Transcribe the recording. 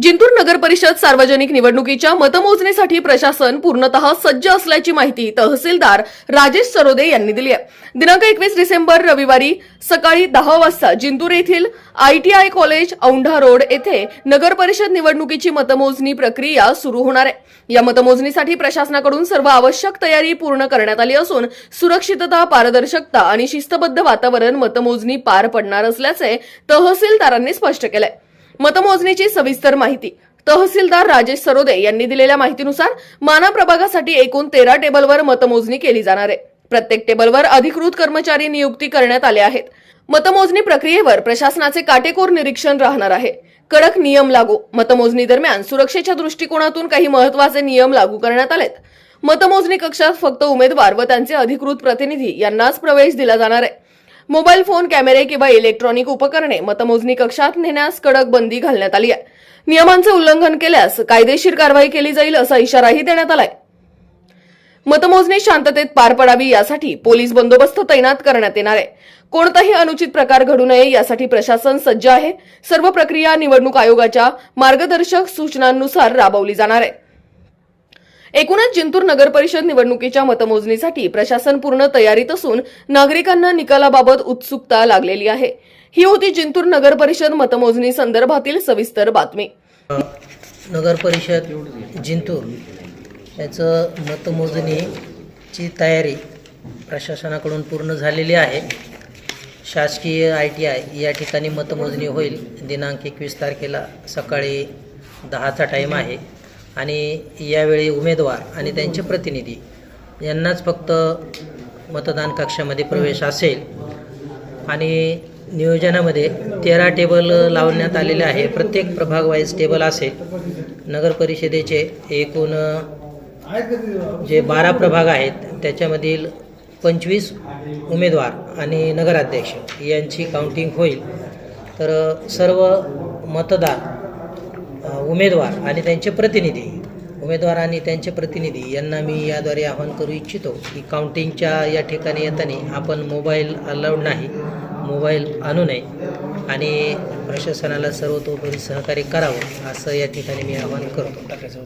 जिंतूर नगर परिषद सार्वजनिक निवडणुकीच्या मतमोजणीसाठी प्रशासन पूर्णतः सज्ज असल्याची माहिती तहसीलदार राजेश सरोदे यांनी दिली आहे। दिनांक 21 डिसेंबर रविवारी सकाळी 10 वाजता जिंतूर येथील ITI कॉलेज औंढा रोड येथे नगर परिषद निवडणुकीची मतमोजणी प्रक्रिया सुरू होणार आहे। या मतमोजणीसाठी प्रशासनाकडून सर्व आवश्यक तयारी पूर्ण करण्यात आली असून सुरक्षितता, पारदर्शकता आणि शिस्तबद्ध वातावरण मतमोजणी पार पडणार असल्याचे तहसीलदारांनी स्पष्ट केले। मतमोजणीची सविस्तर माहिती तहसीलदार राजेश सरोदे यांनी दिलेल्या माहितीनुसार माना प्रभागासाठी एकूण 13 टेबलवर मतमोजणी केली जाणार आहे। प्रत्येक टेबलवर अधिकृत कर्मचारी नियुक्ती करण्यात आले आहेत। मतमोजणी प्रक्रियेवर प्रशासनाचे काटेकोर निरीक्षण राहणार आहे। कडक नियम लागू। मतमोजणी दरम्यान सुरक्षेच्या दृष्टिकोनातून काही महत्त्वाचे नियम लागू करण्यात आलेत। मतमोजणी कक्षात फक्त उमेदवार व त्यांचे अधिकृत प्रतिनिधी यांनाच प्रवेश दिला जाणार आहे। मोबाईल फोन, कॅमेरे किंवा इलेक्ट्रॉनिक उपकरणे मतमोजणी कक्षात नेण्यास कडक बंदी घालण्यात आली आहे। नियमांचे उल्लंघन केल्यास कायदेशीर कारवाई केली जाईल असा इशाराही देण्यात आलाय। मतमोजणी शांततेत पार पडावी यासाठी पोलीस बंदोबस्त तैनात करण्यात येणार आहे। कोणताही अनुचित प्रकार घडू नये यासाठी प्रशासन सज्ज आहे। सर्व प्रक्रिया निवडणूक आयोगाच्या मार्गदर्शक सूचनांनुसार राबवली जाणार आहे। एकूणच जिंतूर नगर परिषद निवडणुकीच्या मतमोजणीसाठी प्रशासन पूर्ण तयारीत असून नागरिकांना निकालाबाबत उत्सुकता लागलेली आहे। ही होती जिंतूर नगर परिषद मतमोजणी संदर्भातील सविस्तर बातमी। नगर परिषद जिंतूर याचं मतमोजणीची तयारी प्रशासनाकडून पूर्ण झालेली आहे। शासकीय ITI या ठिकाणी मतमोजणी होईल। दिनांक 21 तारखेला सकाळी 10चा टाईम आहे आणि यावेळी उमेदवार आणि त्यांचे प्रतिनिधी यांनाच फक्त मतदान कक्षामध्ये प्रवेश असेल आणि नियोजनामध्ये 13 टेबल लावण्यात आलेले आहे। प्रत्येक प्रभाग वाईज टेबल असेल। नगर परिषदेचे एकूण जे 12 प्रभाग आहेत त्याच्यामधील 25 उमेदवार आणि नगराध्यक्ष यांची काउंटिंग होईल। तर सर्व मतदार उमेदवार आणि त्यांचे प्रतिनिधी यांना मी याद्वारे आवाहन करू इच्छितो की काउंटिंगच्या या ठिकाणी येताना आपण मोबाईल अलाउड नाही, मोबाईल आणू नये आणि प्रशासनाला सर्वतोपरी सहकार्य करावं असं या ठिकाणी मी आवाहन करतो।